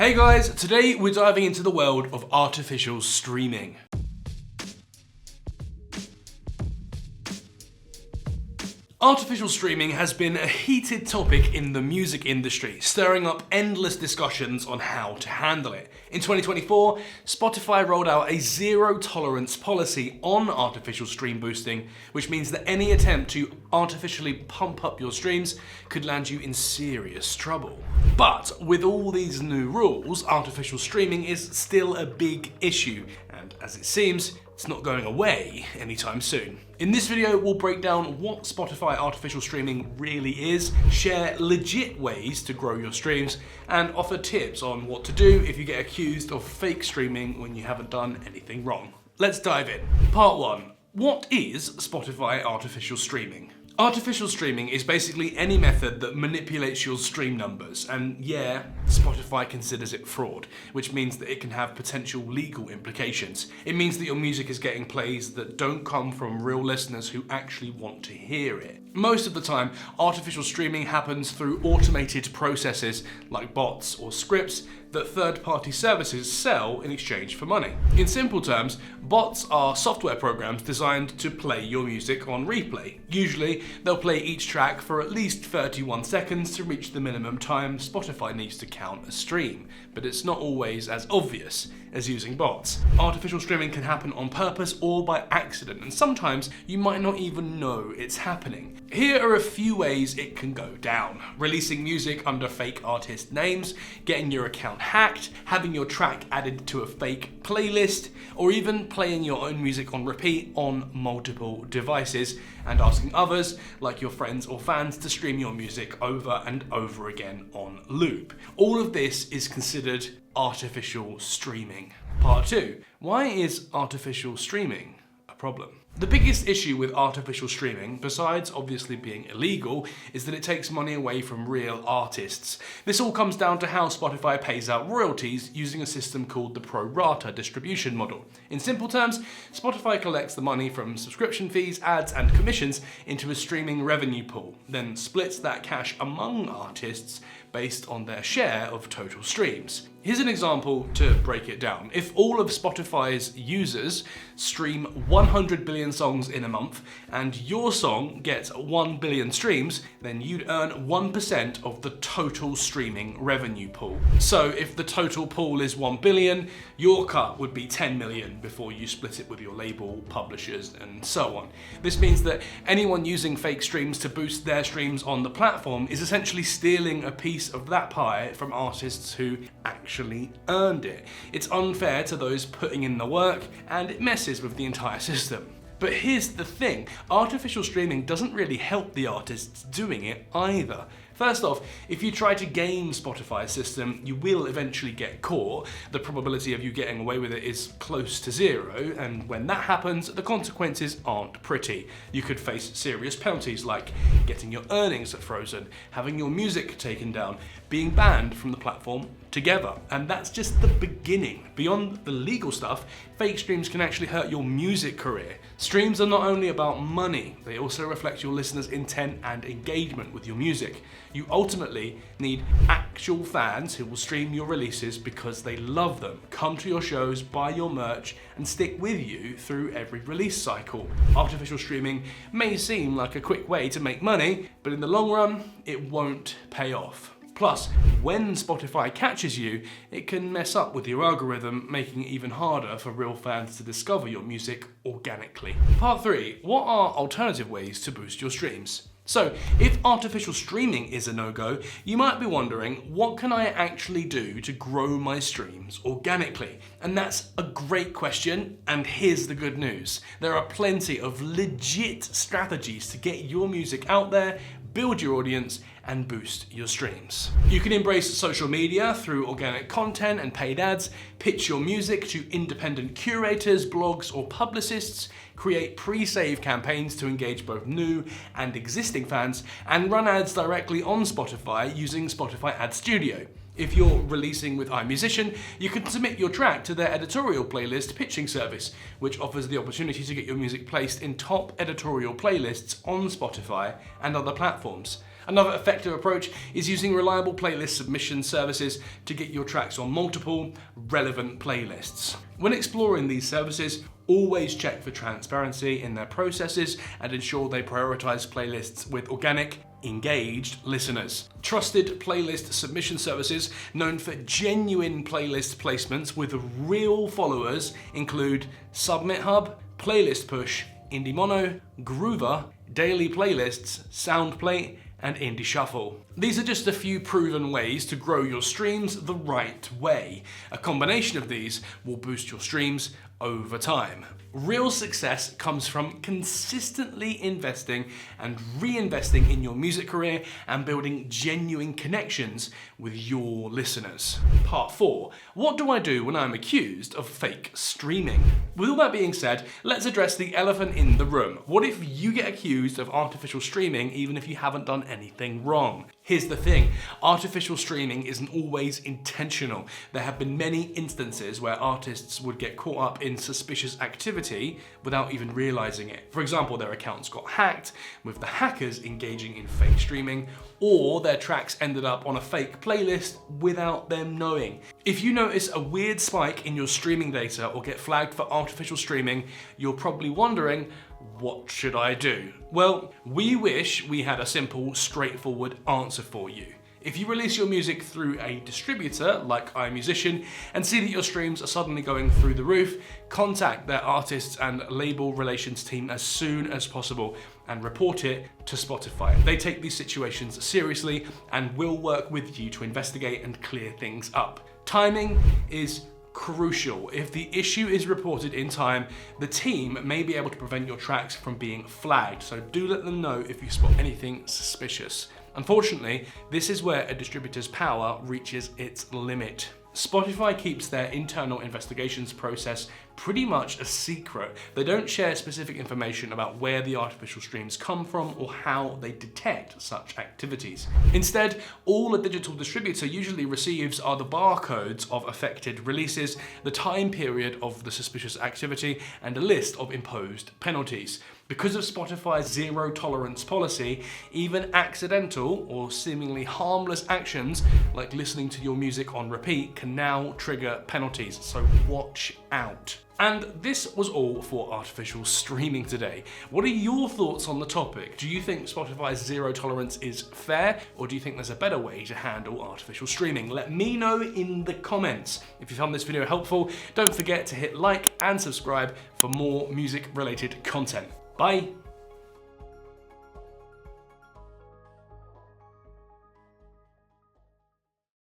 Hey guys, today we're diving into the world of artificial streaming. Artificial streaming has been a heated topic in the music industry, stirring up endless discussions on how to handle it. In 2024, Spotify rolled out a zero-tolerance policy on artificial stream boosting, which means that any attempt to artificially pump up your streams could land you in serious trouble. But with all these new rules, artificial streaming is still a big issue, and as it seems, it's not going away anytime soon. In this video, we'll break down what Spotify artificial streaming really is, share legit ways to grow your streams, and offer tips on what to do if you get accused of fake streaming when you haven't done anything wrong. Let's dive in. Part 1. What is Spotify artificial streaming? Artificial streaming is basically any method that manipulates your stream numbers, and yeah, Spotify considers it fraud, which means that it can have potential legal implications. It means that your music is getting plays that don't come from real listeners who actually want to hear it. Most of the time, artificial streaming happens through automated processes like bots or scripts that third-party services sell in exchange for money. In simple terms, bots are software programs designed to play your music on replay. Usually, they'll play each track for at least 31 seconds to reach the minimum time Spotify needs to count a stream, but it's not always as obvious as using bots. Artificial streaming can happen on purpose or by accident, and sometimes you might not even know it's happening. Here are a few ways it can go down: releasing music under fake artist names, getting your account hacked, having your track added to a fake playlist, or even playing your own music on repeat on multiple devices and asking others, like your friends or fans, to stream your music over and over again on loop. All of this is considered artificial streaming. Part 2. Why is artificial streaming a problem? The biggest issue with artificial streaming, besides obviously being illegal, is that it takes money away from real artists. This all comes down to how Spotify pays out royalties using a system called the pro rata distribution model. In simple terms, Spotify collects the money from subscription fees, ads, and commissions into a streaming revenue pool, then splits that cash among artists based on their share of total streams. Here's an example to break it down. If all of Spotify's users stream 100 billion songs in a month and your song gets 1 billion streams, then you'd earn 1% of the total streaming revenue pool. So if the total pool is 1 billion, your cut would be 10 million before you split it with your label, publishers, and so on. This means that anyone using fake streams to boost their streams on the platform is essentially stealing a piece of that pie from artists who actually earned it. It's unfair to those putting in the work, and it messes with the entire system. But here's the thing, artificial streaming doesn't really help the artists doing it either. First off, if you try to game Spotify's system, you will eventually get caught. The probability of you getting away with it is close to zero, and when that happens, the consequences aren't pretty. You could face serious penalties like getting your earnings frozen, having your music taken down, being banned from the platform together. And that's just the beginning. Beyond the legal stuff, fake streams can actually hurt your music career. Streams are not only about money, they also reflect your listeners' intent and engagement with your music. You ultimately need actual fans who will stream your releases because they love them, come to your shows, buy your merch, and stick with you through every release cycle. Artificial streaming may seem like a quick way to make money, but in the long run, it won't pay off. Plus, when Spotify catches you, it can mess up with your algorithm, making it even harder for real fans to discover your music organically. Part 3. What are alternative ways to boost your streams? So, if artificial streaming is a no-go, you might be wondering, what can I actually do to grow my streams organically? And that's a great question, and here's the good news. There are plenty of legit strategies to get your music out there, build your audience, and boost your streams. You can embrace social media through organic content and paid ads, pitch your music to independent curators, blogs, or publicists, create pre-save campaigns to engage both new and existing fans, and run ads directly on Spotify using Spotify Ad Studio. If you're releasing with iMusician, you can submit your track to their editorial playlist pitching service, which offers the opportunity to get your music placed in top editorial playlists on Spotify and other platforms. Another effective approach is using reliable playlist submission services to get your tracks on multiple relevant playlists. When exploring these services, always check for transparency in their processes and ensure they prioritize playlists with organic, engaged listeners. Trusted playlist submission services known for genuine playlist placements with real followers include Submit Hub, Playlist Push, Indie Mono, Groover, Daily Playlists, SoundPlate, and Indie Shuffle. These are just a few proven ways to grow your streams the right way. A combination of these will boost your streams over time. Real success comes from consistently investing and reinvesting in your music career and building genuine connections with your listeners. Part 4. What do I do when I'm accused of fake streaming? With all that being said, let's address the elephant in the room. What if you get accused of artificial streaming even if you haven't done anything wrong? Here's the thing, artificial streaming isn't always intentional. There have been many instances where artists would get caught up in suspicious activity without even realizing it. For example, their accounts got hacked, with the hackers engaging in fake streaming, or their tracks ended up on a fake playlist without them knowing. If you notice a weird spike in your streaming data or get flagged for artificial streaming, you're probably wondering, what should I do? Well, we wish we had a simple, straightforward answer for you. If you release your music through a distributor like iMusician and see that your streams are suddenly going through the roof, contact their artists and label relations team as soon as possible and report it to Spotify. They take these situations seriously and will work with you to investigate and clear things up. Timing is crucial. If the issue is reported in time, the team may be able to prevent your tracks from being flagged, so do let them know if you spot anything suspicious. Unfortunately, this is where a distributor's power reaches its limit. Spotify keeps their internal investigations process pretty much a secret. They don't share specific information about where the artificial streams come from or how they detect such activities. Instead, all a digital distributor usually receives are the barcodes of affected releases, the time period of the suspicious activity, and a list of imposed penalties. Because of Spotify's zero tolerance policy, even accidental or seemingly harmless actions like listening to your music on repeat can now trigger penalties, so watch out. And this was all for artificial streaming today. What are your thoughts on the topic? Do you think Spotify's zero tolerance is fair, or do you think there's a better way to handle artificial streaming? Let me know in the comments. If you found this video helpful, don't forget to hit like and subscribe for more music related content. Bye.